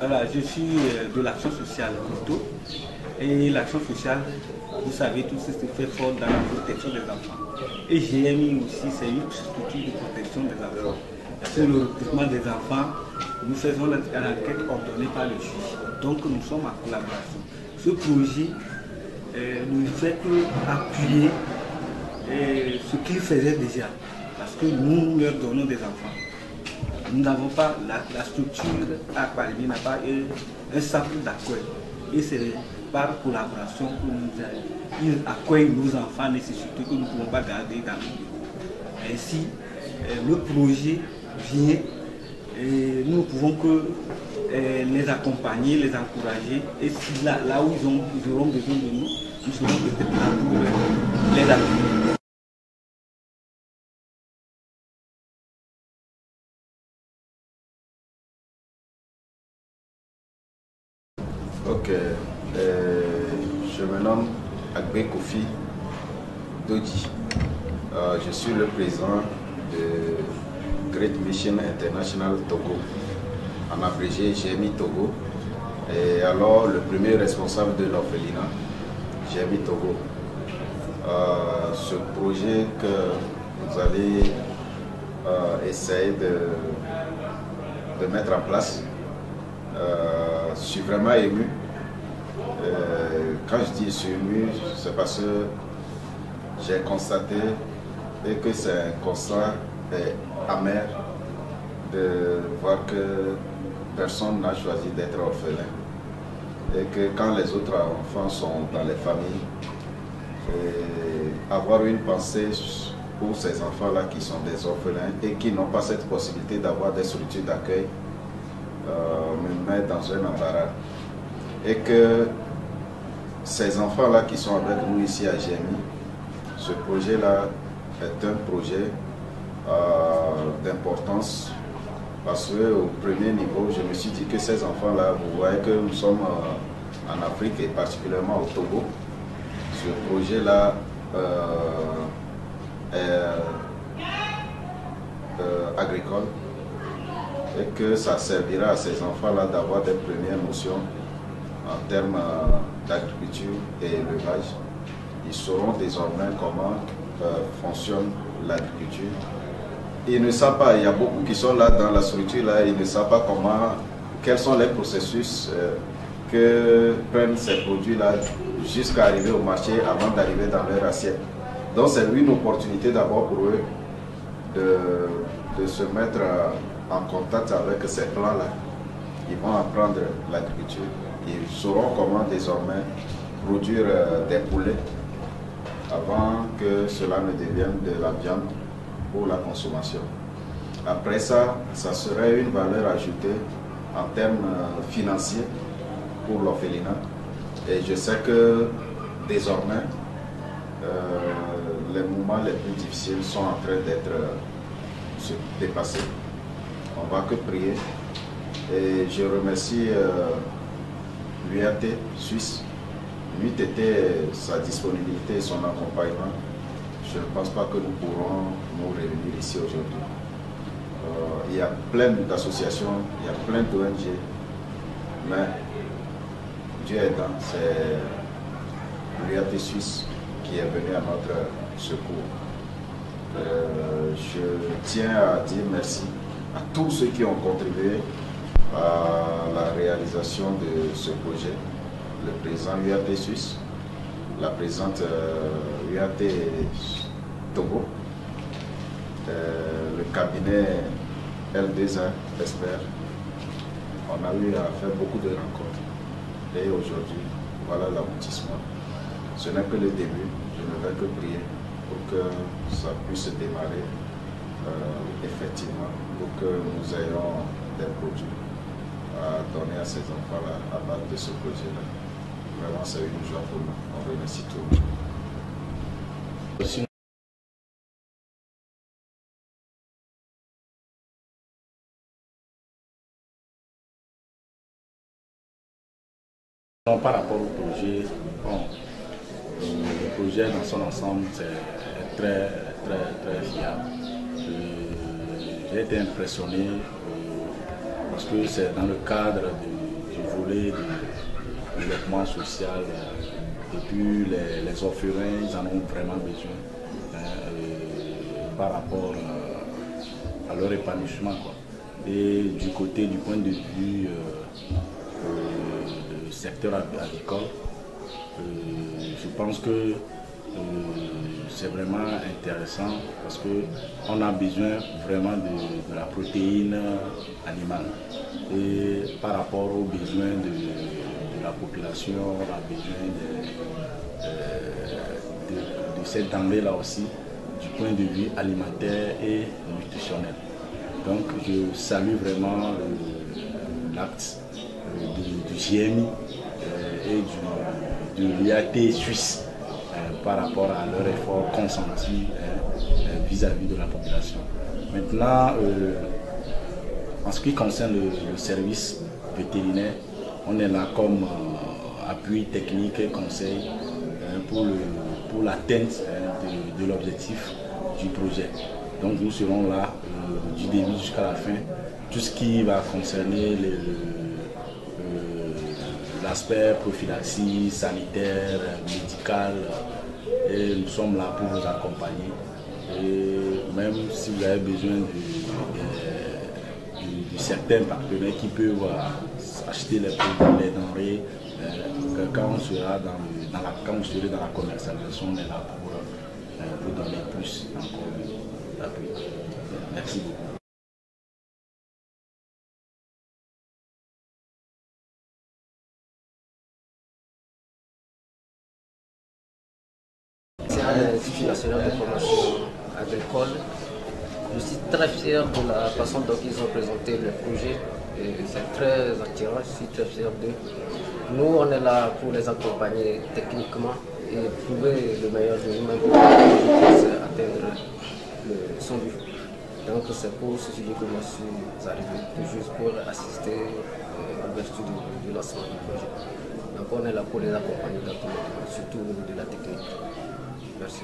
Voilà, je suis de l'action sociale plutôt. Et l'action sociale, vous savez, tout ce qui fait fort dans la protection des enfants. Et GMI aussi, c'est une structure de protection des enfants. Sur le recrutement des enfants, nous faisons l'enquête ordonnée par le juge. Donc nous sommes en collaboration. Ce projet ne fait que appuyer ce qu'ils faisaient déjà. Parce que nous leur donnons des enfants. Nous n'avons pas, la structure à Paris n'a pas un centre d'accueil. Et c'est par collaboration que ils accueillent nos enfants nécessités que nous ne pouvons pas garder dans le bureau. Ainsi, le projet vient et nous ne pouvons que les accompagner, les encourager. Et si là où ils auront besoin de nous, nous serons peut-être là pour les appuyer. Ok, je me nomme Agbe Kofi Dodji. Je suis le président de Great Mission International Togo, en abrégé GMI Togo, et alors le premier responsable de l'orphelinat, GMI Togo. Ce projet que vous allez essayer de mettre en place, je suis vraiment ému. Quand je dis je suis ému, c'est parce que j'ai constaté et que c'est un constat amer de voir que personne n'a choisi d'être orphelin. Et que quand les autres enfants sont dans les familles, avoir une pensée pour ces enfants-là qui sont des orphelins et qui n'ont pas cette possibilité d'avoir des structures d'accueil, me met dans un embarras. Et que ces enfants-là qui sont avec nous ici à GMI, ce projet-là est un projet d'importance parce qu'au premier niveau, je me suis dit que ces enfants-là, vous voyez que nous sommes en Afrique et particulièrement au Togo. Ce projet-là est agricole et que ça servira à ces enfants-là d'avoir des premières notions en termes d'agriculture et élevage. Ils sauront désormais comment fonctionne l'agriculture. Ils ne savent pas, il y a beaucoup qui sont là dans la structure, là, ils ne savent pas quels sont les processus que prennent ces produits-là jusqu'à arriver au marché avant d'arriver dans leur assiette. Donc c'est une opportunité d'abord pour eux de se mettre en contact avec ces plans-là. Ils vont apprendre l'agriculture. Ils sauront comment désormais produire des poulets avant que cela ne devienne de la viande pour la consommation. Après ça, ça serait une valeur ajoutée en termes financiers pour l'orphelinat. Et je sais que désormais, les moments les plus difficiles sont en train d'être dépassés. On ne va que prier. Et je remercie l'UAT Suisse. Lui, était sa disponibilité et son accompagnement. Je ne pense pas que nous pourrons nous réunir ici aujourd'hui. Il y a plein d'associations, il y a plein d'ONG, mais Dieu aidant, c'est l'UAT Suisse qui est venu à notre secours. Je tiens à dire merci à tous ceux qui ont contribué à la réalisation de ce projet. Le président UAT Suisse, la présidente UAT Togo, le cabinet L2A Expert. On a eu à faire beaucoup de rencontres. Et aujourd'hui, voilà l'aboutissement. Ce n'est que le début. Je ne vais que prier pour que ça puisse démarrer effectivement, pour que nous ayons des produits à donner à ces enfants-là à base de ce projet-là. Vraiment, c'est une joie pour nous. On remercie tout le monde. Par rapport au projet, bon, le projet dans son ensemble est très fiable. J'ai été impressionné parce que c'est dans le cadre volet de développement social. Et puis les orphelins, ils en ont vraiment besoin par rapport à leur épanouissement, quoi. Et du point de vue du secteur agricole, je pense que c'est vraiment intéressant parce qu'on a besoin vraiment de la protéine animale. Et par rapport aux besoins de la population, on a besoin de cette denrée-là aussi, du point de vue alimentaire et nutritionnel. Donc je salue vraiment l'acte du GMI et de l'IAT suisse par rapport à leur effort consenti vis-à-vis de la population. Maintenant, en ce qui concerne le service vétérinaire, on est là comme appui technique et conseil pour l'atteinte de l'objectif du projet. Donc nous serons là du début jusqu'à la fin. Tout ce qui va concerner l'aspect prophylaxie, sanitaire, médical, et nous sommes là pour vous accompagner. Et même si vous avez besoin de certains partenaires qui peuvent acheter les produits, les denrées, quand on sera quand vous serez dans la commercialisation, on est là pour donner plus encore d'appui. Merci beaucoup. C'est un institut national de formation agricole. Je suis très fier de la façon dont ils ont présenté le projet. C'est très attirant, je suis très fier d'eux. Nous, on est là pour les accompagner techniquement et trouver le meilleur de nous-mêmes pour qu'ils puissent atteindre son but. Donc c'est pour ce sujet que je suis arrivé, juste pour assister à l'ouverture du lancement du projet. Donc on est là pour les accompagner dans tout le monde, surtout au niveau de la technique. Merci.